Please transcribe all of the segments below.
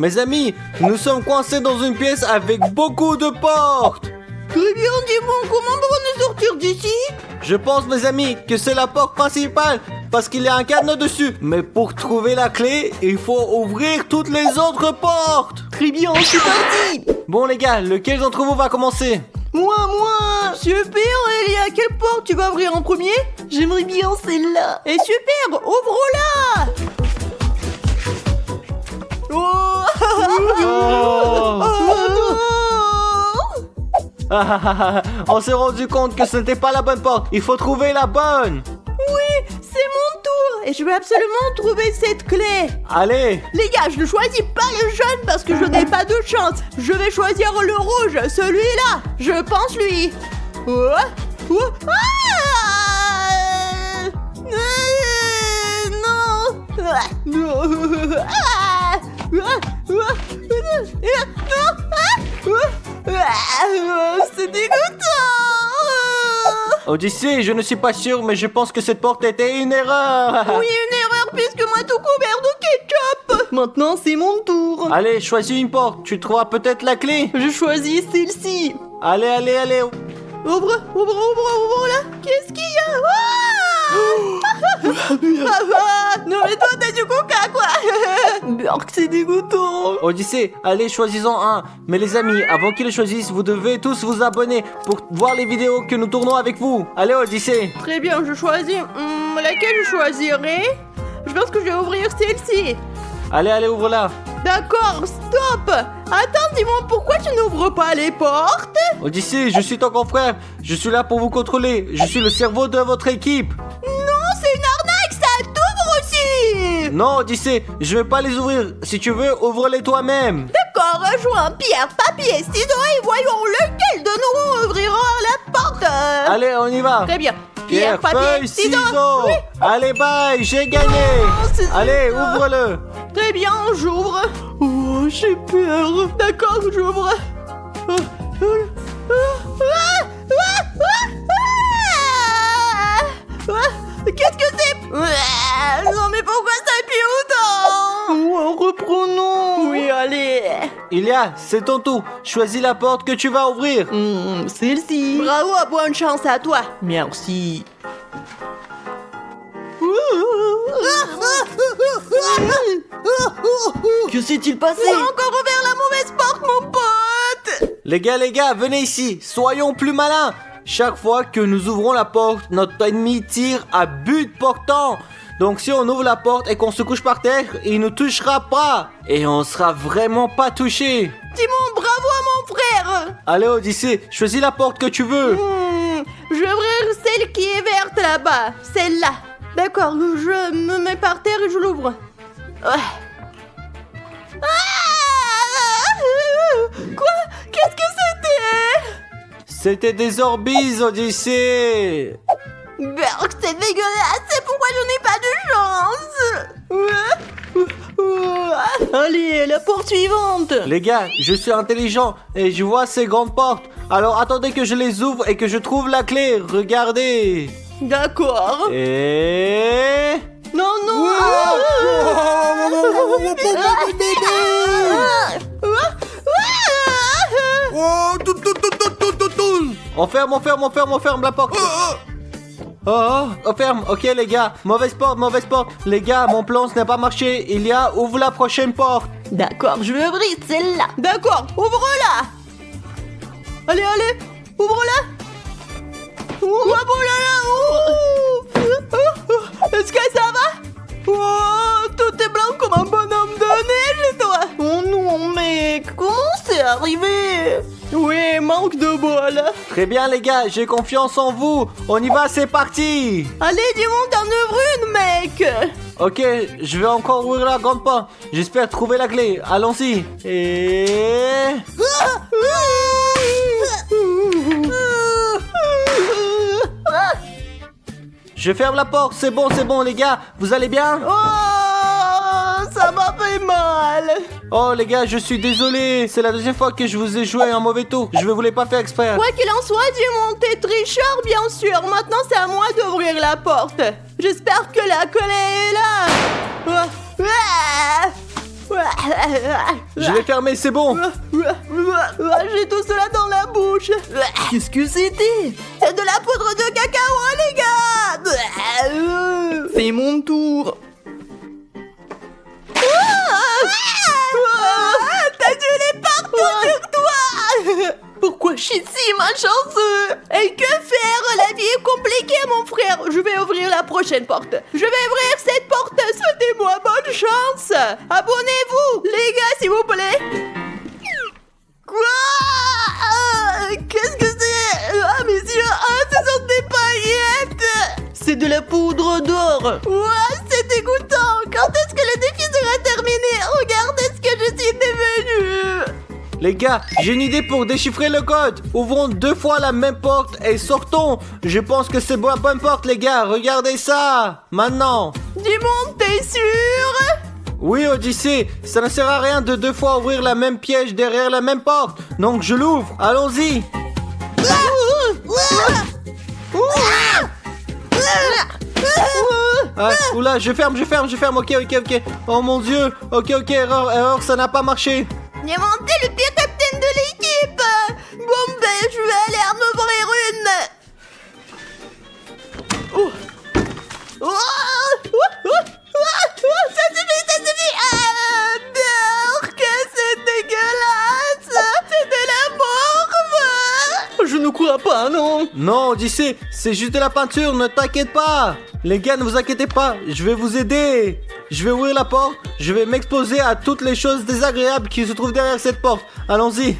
Mes amis, nous sommes coincés dans une pièce avec beaucoup de portes. Très bien, dis-moi, comment pour nous sortir d'ici? Je pense, mes amis, que c'est la porte principale parce qu'il y a un cadenas dessus. Mais pour trouver la clé, il faut ouvrir toutes les autres portes. Très bien, c'est parti. Bon les gars, lequel d'entre vous va commencer? Moi. Super, Elia, quelle porte tu vas ouvrir en premier? J'aimerais bien celle-là. Et super, ouvre-la. Oh, Oh. non. On s'est rendu compte que ce n'était pas la bonne porte. Il faut trouver la bonne. Oui, c'est mon tour. Et je vais absolument trouver cette clé. Allez. Les gars, je ne choisis pas le jaune parce que je n'ai pas de chance. Je vais choisir le rouge, celui-là. Je pense lui. Oh, oh, ah non. C'est dégoûtant. Odyssée, je ne suis pas sûr, mais je pense que cette porte était une erreur. Oui, une erreur puisque moi tout couvert de ketchup. Maintenant, c'est mon tour. Allez, choisis une porte. Tu trouveras peut-être la clé. Je choisis celle-ci. Allez. Ouvre là. Qu'est-ce qu'il y a? Non mais toi t'as du coca quoi. Burk, c'est dégoûtant. Odyssée, allez, choisissons un. Mais les amis, avant qu'ils le choisissent, vous devez tous vous abonner pour voir les vidéos que nous tournons avec vous. Allez, Odyssée. Très bien, je choisis. Laquelle je choisirai? Je pense que je vais ouvrir celle-ci. Allez, ouvre-la. D'accord, stop. Attends, dis-moi pourquoi tu n'ouvres pas les portes? Odyssée, je suis ton confrère. Je suis là pour vous contrôler. Je suis le cerveau de votre équipe. Non, c'est une arnaque, ça t'ouvre aussi. Non, Odyssée, je vais pas les ouvrir. Si tu veux, ouvre-les toi-même. D'accord, joins pierre, papier, ciseaux et voyons lequel de nous ouvrira la porte. Allez, on y va. Très bien. Pierre, feuille, ciseaux. Oui. Allez, bye, j'ai gagné. c'est Allez, ça. ouvre-le. Très bien, j'ouvre. Oh, j'ai peur. D'accord, j'ouvre. Qu'est-ce que c'est? Non mais pourquoi ça pue autant? Reprenons. Oui, allez. Ilia, c'est ton tour. Choisis la porte que tu vas ouvrir. Celle-ci. Bravo, bonne chance à toi. Merci. Que s'est-il passé? J'ai encore ouvert la mauvaise porte, mon pote. Les gars, venez ici. Soyons plus malins. Chaque fois que nous ouvrons la porte, notre ennemi tire à but portant. Donc si on ouvre la porte et qu'on se couche par terre, il nous touchera pas. Et on sera vraiment pas touché. Timon, bravo à mon frère. Allez, Odyssée, choisis la porte que tu veux. Je vais ouvrir celle qui est verte là-bas. Celle-là. D'accord, je me mets par terre et je l'ouvre. Quoi? Qu'est-ce que c'était? C'était des Orbeez, Odyssée. Burk, c'est dégueulasse, c'est pourquoi je n'ai pas de chance. Allez, la porte suivante. Les gars, je suis intelligent et je vois ces grandes portes. Alors attendez que je les ouvre et que je trouve la clé. Regardez. D'accord. Et... Non. On ferme la porte. On ferme. Ok les gars, mauvaise porte. Les gars, mon plan ce n'a pas marché. Ilia, ouvre la prochaine porte. D'accord, je vais ouvrir celle-là. D'accord, ouvre-la. Allez, ouvre-la. Oh là là. Est-ce que ça va? Oh, tout est blanc comme un bonhomme de neige, toi. Oh non, mec, comment c'est arrivé? Oui, manque de bol. Très bien les gars, j'ai confiance en vous. On y va, c'est parti. Allez, dis-moi, t'en ouvres une, mec. Ok, je vais encore ouvrir la grande porte. J'espère trouver la clé. Allons-y. Et... Je ferme la porte, c'est bon les gars. Vous allez bien? Oh, ça m'a fait mal. Oh les gars, je suis désolé. C'est la deuxième fois que je vous ai joué un mauvais tour. Je ne voulais pas faire exprès. Quoi qu'il en soit, Dimon, t'es tricheur, bien sûr. Maintenant, c'est à moi d'ouvrir la porte. J'espère que la clé est là. Je vais fermer, c'est bon. J'ai tout cela dans la bouche. Qu'est-ce que c'était? C'est de la poudre de cacao, les gars. C'est mon tour. T'as du lait partout sur toi. Pourquoi je suis si malchanceux? Et que faire? La vie est compliquée, mon frère. Je vais ouvrir la prochaine porte. Je vais ouvrir cette porte. Souhaitez-moi bonne chance. Abonnez-vous, les gars, s'il vous plaît. Quoi? Qu'est-ce que c'est? Ah, mes yeux, ce sont des paillettes. C'est de la poudre d'or. Ouah, c'est dégoûtant. Quand est-ce que le défi sera terminé? Regardez ce que je suis devenue. Les gars, j'ai une idée pour déchiffrer le code. Ouvrons 2 fois la même porte et sortons. Je pense que c'est la bonne porte, les gars. Regardez ça. Maintenant. Dis-moi, t'es sûr? Oui, Odyssée, ça ne sert à rien de 2 fois ouvrir la même piège derrière la même porte. Donc je l'ouvre. Allons-y. Ah, oula, je ferme. Ok. Oh mon Dieu. Ok, erreur, ça n'a pas marché. Diamanté, le pire capitaine de l'équipe. Bon, ben, je vais aller en ouvrir une. Ça suffit. Que c'est dégueulasse. C'est de la morve. Je ne crois pas, non. Non, Odyssée, c'est juste de la peinture, ne t'inquiète pas. Les gars, ne vous inquiétez pas, je vais vous aider. Je vais ouvrir la porte, je vais m'exposer à toutes les choses désagréables qui se trouvent derrière cette porte. Allons-y.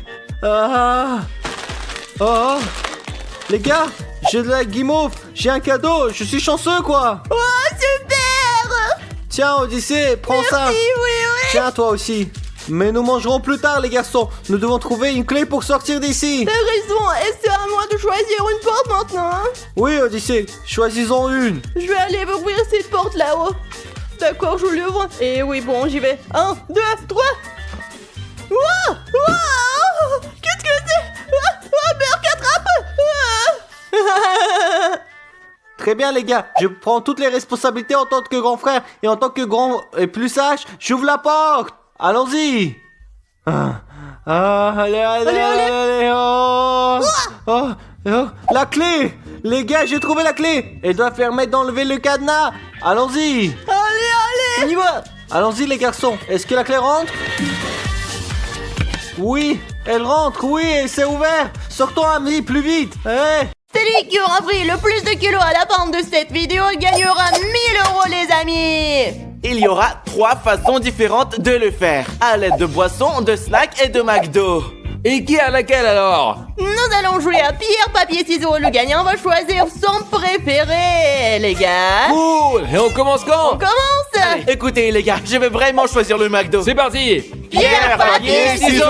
Les gars, j'ai de la guimauve, j'ai un cadeau, je suis chanceux quoi. Oh, super. Tiens, Odyssée, prends ça. Oui. Tiens, toi aussi. Mais nous mangerons plus tard, les garçons. Nous devons trouver une clé pour sortir d'ici. T'as raison, et c'est à moi de choisir une porte maintenant. Hein? Oui, Odyssée, choisissons une. Je vais aller ouvrir cette porte là-haut. D'accord, je l'ouvre. Et oui, bon, j'y vais. 1, 2, 3. Wow! Qu'est-ce que c'est? Beurre qu'attrape. Très bien, les gars. Je prends toutes les responsabilités en tant que grand frère. Et en tant que grand et plus sage, j'ouvre la porte. Allons-y. Allez. Oh, la clé. Les gars, j'ai trouvé la clé. Elle doit permettre d'enlever le cadenas. Allons-y. Allez. On y va. Allons-y, les garçons. Est-ce que la clé rentre? Oui, elle rentre. Oui, elle s'est ouverte. Sortons, amis, plus vite. Celui qui aura pris le plus de kilos à la fin de cette vidéo gagnera 1000 €, les amis. Il y aura 3 façons différentes de le faire. À l'aide de boissons, de snacks et de McDo. Et qui a laquelle alors? Nous allons jouer à pierre, papier, ciseaux. Le gagnant va choisir son préféré, les gars. Cool. Et on commence quand? On commence. Allez, écoutez les gars, je vais vraiment choisir le McDo. C'est parti. Pierre, papier, ciseaux.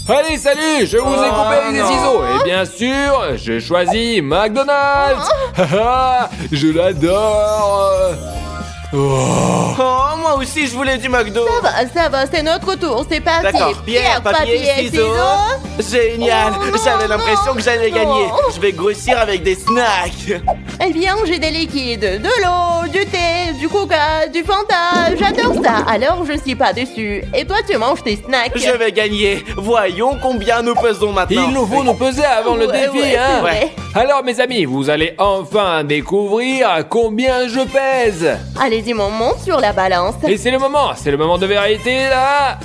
Allez, salut, je vous ai coupé avec des ciseaux. Et bien sûr, j'ai choisi McDonald's. Haha, je l'adore. Oh, moi aussi je voulais du McDo. Ça va, c'est notre tour. C'est parti. D'accord, pierre, papier, ciseaux. Génial, j'avais l'impression que j'allais gagner. Je vais grossir avec des snacks. Eh bien, j'ai des liquides, de l'eau, du thé, du coca, du Fanta. J'adore ça. Alors, je suis pas déçue. Et toi, tu manges tes snacks. Je vais gagner. Voyons combien nous pesons maintenant. Il nous faut nous peser avant le défi, ouais, hein. c'est vrai. Alors, mes amis, vous allez enfin découvrir combien je pèse. Allez-y, mon monte sur la balance. Et c'est le moment de vérité, là.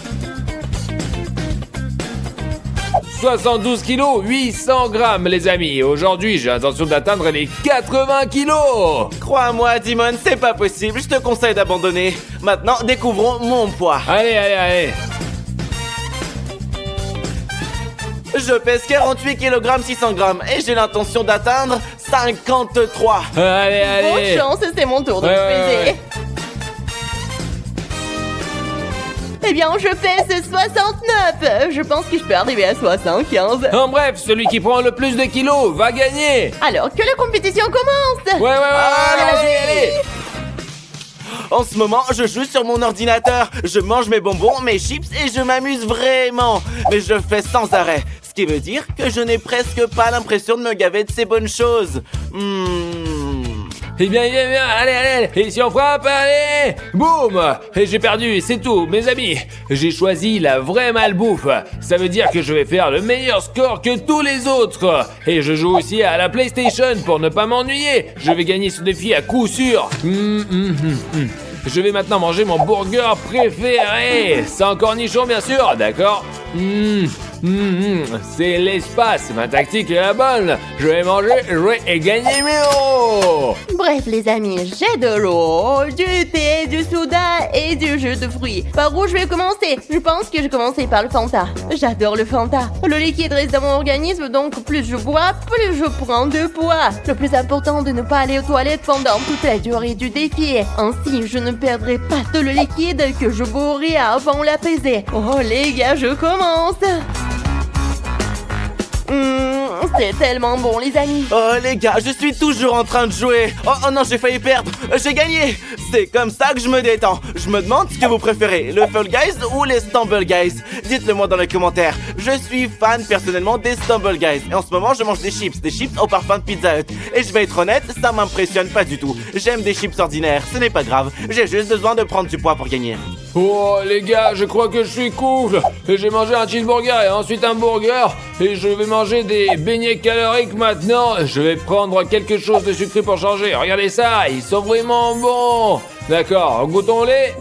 72 kilos, 800 grammes, les amis. Aujourd'hui, j'ai l'intention d'atteindre les 80 kilos. Crois-moi, Dimon, c'est pas possible. Je te conseille d'abandonner. Maintenant, découvrons mon poids. Allez. Je pèse 48 kg 600 grammes et j'ai l'intention d'atteindre 53. Allez. Bonne chance, c'est mon tour de Ouais, me peser. ouais. Eh bien, je pèse 69. Je pense que je peux arriver à 75. En bref, celui qui prend le plus de kilos va gagner. Alors que la compétition commence. Ouais, allez. En ce moment, je joue sur mon ordinateur. Je mange mes bonbons, mes chips et je m'amuse vraiment. Mais je fais sans arrêt. Ce qui veut dire que je n'ai presque pas l'impression de me gaver de ces bonnes choses. bien, allez, et si on frappe, allez, boum, et j'ai perdu, c'est tout, mes amis, j'ai choisi la vraie malbouffe, ça veut dire que je vais faire le meilleur score que tous les autres, et je joue aussi à la PlayStation pour ne pas m'ennuyer, je vais gagner ce défi à coup sûr. Je vais maintenant manger mon burger préféré, sans cornichon bien sûr, d'accord? C'est l'espace, ma tactique est la bonne. Je vais manger, jouer et gagner mes euros. Bref les amis, j'ai de l'eau, du thé, du soda et du jus de fruits. Par où je vais commencer? Je pense que je vais commencer par le Fanta. J'adore le Fanta. Le liquide reste dans mon organisme, donc plus je bois, plus je prends de poids. Le plus important de ne pas aller aux toilettes pendant toute la durée du défi. Ainsi, je ne perdrai pas tout le liquide que je bourrai avant l'apaiser. Oh les gars, je commence. C'est tellement bon les amis. Oh les gars, je suis toujours en train de jouer. Oh non, j'ai failli perdre. J'ai gagné. C'est comme ça que je me détends. Je me demande ce que vous préférez, le Fall Guys ou les Stumble Guys. Dites-le moi dans les commentaires. Je suis fan personnellement des Stumble Guys. Et en ce moment, je mange des chips au parfum de Pizza Hut. Et je vais être honnête, ça m'impressionne pas du tout. J'aime des chips ordinaires, ce n'est pas grave. J'ai juste besoin de prendre du poids pour gagner. Oh les gars, je crois que je suis cool. J'ai mangé un cheeseburger et ensuite un burger. Et je vais manger des beignets caloriques maintenant. Je vais prendre quelque chose de sucré pour changer. Regardez ça, ils sont vraiment bons. D'accord, goûtons-les.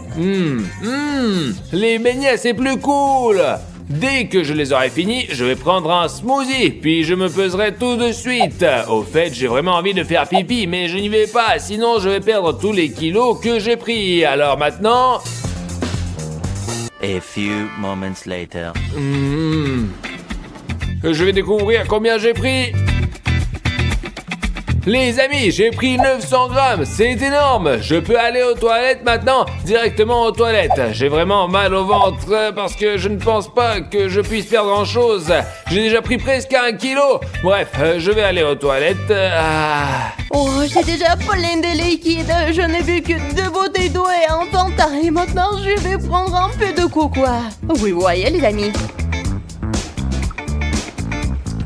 Les beignets, c'est plus cool. Dès que je les aurai finis, je vais prendre un smoothie, puis je me peserai tout de suite. Au fait, j'ai vraiment envie de faire pipi, mais je n'y vais pas, sinon je vais perdre tous les kilos que j'ai pris. Alors maintenant... A few moments later. Je vais découvrir combien j'ai pris. Les amis, j'ai pris 900 grammes, c'est énorme. Je peux aller aux toilettes maintenant, directement aux toilettes. J'ai vraiment mal au ventre parce que je ne pense pas que je puisse perdre grand chose. J'ai déjà pris presque 1 kilo. Bref, je vais aller aux toilettes. Oh, j'ai déjà plein de liquide. Je n'ai bu que 2 bouteilles d'eau et un Fanta. Et maintenant, je vais prendre un peu de cocoa. Oui, vous voyez les amis.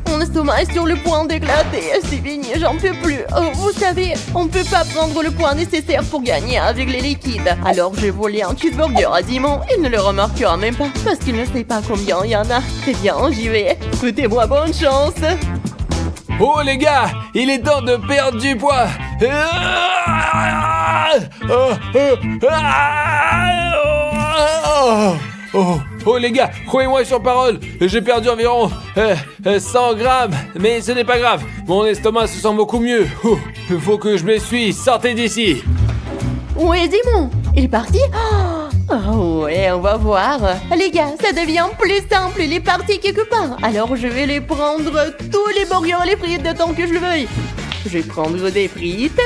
Mon estomac est sur le point d'éclater. C'est fini, j'en peux plus. Vous savez, on ne peut pas prendre le poids nécessaire pour gagner avec les liquides. Alors j'ai volé un cheeseburger à Simon. Il ne le remarquera même pas parce qu'il ne sait pas combien il y en a. C'est bien, j'y vais. Souhaitez-moi bonne chance. Oh les gars, il est temps de perdre du poids. Oh les gars, croyez-moi sur parole, j'ai perdu environ 100 grammes, mais ce n'est pas grave, mon estomac se sent beaucoup mieux. Il faut que je m'essuie, sortez d'ici. Où est Simon? Il est parti? Oh ouais, on va voir. Les gars, ça devient plus simple, il est parti quelque part. Alors je vais les prendre tous les burgers et les frites de tant que je le veuille. Je vais prendre des frites.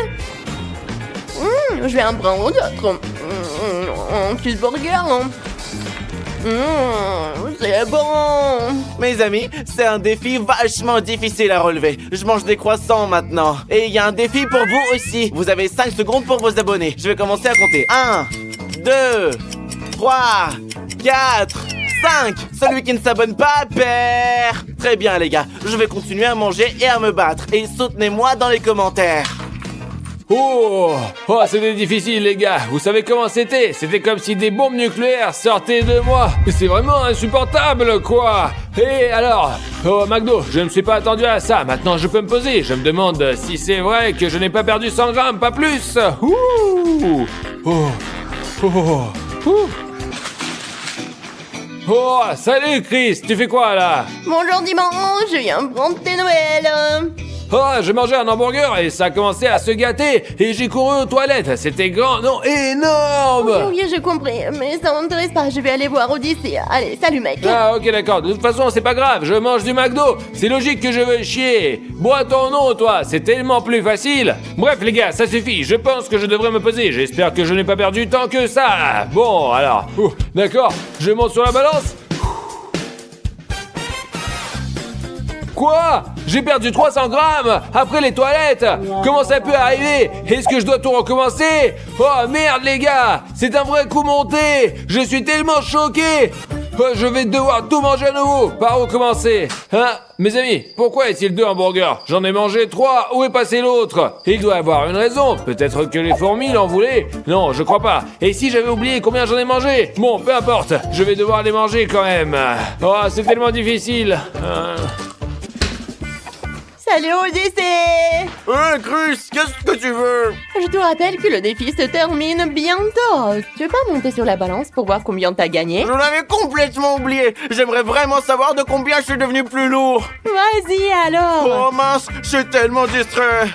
Je vais en prendre d'autres. Un cheeseburger. C'est bon. Mes amis, c'est un défi vachement difficile à relever. Je mange des croissants maintenant. Et il y a un défi pour vous aussi. Vous avez 5 secondes pour vous abonner. Je vais commencer à compter. 1, 2, 3, 4, 5. Celui qui ne s'abonne pas perd. Très bien les gars, je vais continuer à manger et à me battre. Et soutenez-moi dans les commentaires. Oh, c'était difficile les gars, vous savez comment c'était? C'était comme si des bombes nucléaires sortaient de moi. C'est vraiment insupportable quoi. Et alors, McDo, je ne me suis pas attendu à ça, maintenant je peux me poser. Je me demande si c'est vrai que je n'ai pas perdu 100 grammes, pas plus. Oh, salut Chris, tu fais quoi là? Bonjour dimanche, je viens prendre tes nouvelles. Oh, j'ai mangé un hamburger et ça a commencé à se gâter et j'ai couru aux toilettes. C'était grand, non, énorme. Oui, j'ai compris, mais ça m'intéresse pas. Je vais aller voir Odyssey. Allez, salut mec. Ah, ok, d'accord. De toute façon, c'est pas grave. Je mange du McDo. C'est logique que je veux chier. Bois ton nom, toi. C'est tellement plus facile. Bref, les gars, ça suffit. Je pense que je devrais me poser. J'espère que je n'ai pas perdu tant que ça. Bon, alors. D'accord. Je monte sur la balance. Quoi? J'ai perdu 300 grammes après les toilettes. Comment ça peut arriver? Est-ce que je dois tout recommencer? Oh merde les gars, c'est un vrai coup monté. Je suis tellement choqué. Je vais devoir tout manger à nouveau. Par où commencer? Hein? Mes amis, pourquoi est-il 2 hamburgers? J'en ai mangé 3. Où est passé l'autre? Il doit avoir une raison. Peut-être que les fourmis l'en voulaient. Non, je crois pas. Et si j'avais oublié combien j'en ai mangé? Bon, peu importe. Je vais devoir les manger quand même. Oh, c'est tellement difficile. Salut Odyssée! Chris, qu'est-ce que tu veux? Je te rappelle que le défi se termine bientôt. Tu veux pas monter sur la balance pour voir combien t'as gagné? Je l'avais complètement oublié. J'aimerais vraiment savoir de combien je suis devenu plus lourd. Vas-y alors! Oh mince, je suis tellement distrait.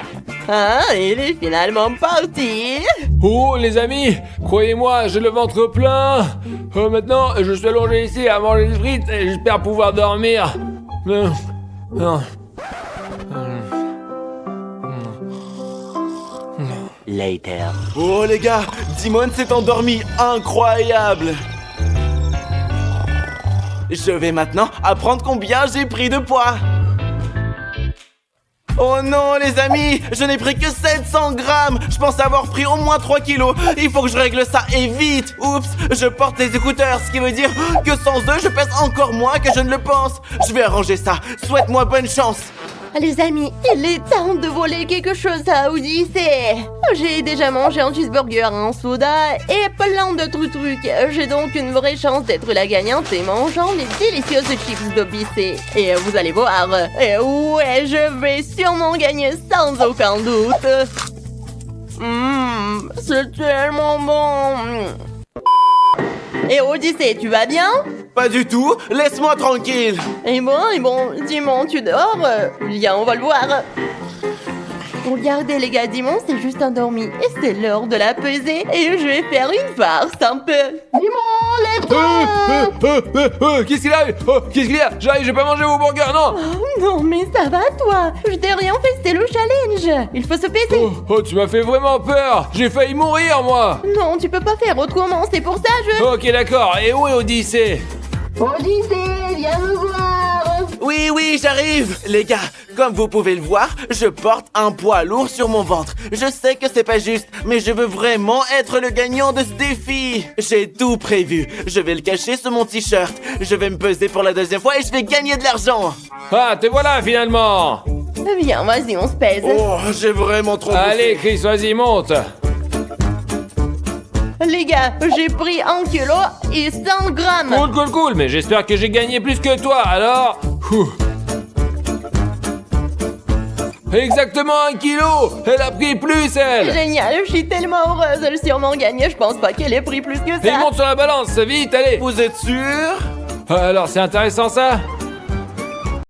Ah, il est finalement parti! Oh, les amis, croyez-moi, j'ai le ventre plein. Maintenant, je suis allongé ici à manger des frites et j'espère pouvoir dormir. Later. Oh les gars, Dimon s'est endormi, incroyable. Je vais maintenant apprendre combien j'ai pris de poids. Oh non les amis, je n'ai pris que 700 grammes. Je pense avoir pris au moins 3 kilos. Il faut que je règle ça et vite. Oups, je porte les écouteurs, ce qui veut dire que sans eux je pèse encore moins que je ne le pense. Je vais arranger ça, souhaite-moi bonne chance. Les amis, il est temps de voler quelque chose à Odyssée. J'ai déjà mangé un cheeseburger, un soda et plein d'autres trucs. J'ai donc une vraie chance d'être la gagnante et mangeant les délicieuses chips d'Odyssée. Et vous allez voir, et ouais, je vais sûrement gagner sans aucun doute. C'est tellement bon. Et Odyssée, tu vas bien? Pas du tout, laisse-moi tranquille. Et bon, Dimon, tu dors? Viens, on va le voir. Regardez les gars, Dimon s'est juste endormi. Et c'est l'heure de la pesée. Et je vais faire une farce un peu. Dimon, lève-toi! Qu'est-ce qu'il a? Qu'est-ce qu'il y a? J'arrive, j'ai pas mangé vos burgers, non! Oh non, mais ça va toi? Je t'ai rien fait, c'est le challenge. Il faut se peser. Oh, tu m'as fait vraiment peur! J'ai failli mourir, moi! Non, tu peux pas faire autrement, c'est pour ça je... Ok, d'accord. Et où est Odyssée? Odyssée, viens me voir. Oui, j'arrive. Les gars, comme vous pouvez le voir, je porte un poids lourd sur mon ventre. Je sais que c'est pas juste, mais je veux vraiment être le gagnant de ce défi. J'ai tout prévu. Je vais le cacher sous mon t-shirt. Je vais me peser pour la 2e fois et je vais gagner de l'argent. Ah, te voilà finalement! Viens, vas-y, on se pèse. Oh, j'ai vraiment trop Allez, bouffé. Chris, vas-y, monte! Les gars, j'ai pris 1 kilo et 100 grammes. Cool, mais j'espère que j'ai gagné plus que toi, alors... Exactement 1 kilo! Elle a pris plus, elle! Génial, je suis tellement heureuse, elle a sûrement gagné, je pense pas qu'elle ait pris plus que Et ça. monte sur la balance, vite, allez! Vous êtes sûr? Alors, c'est intéressant ça?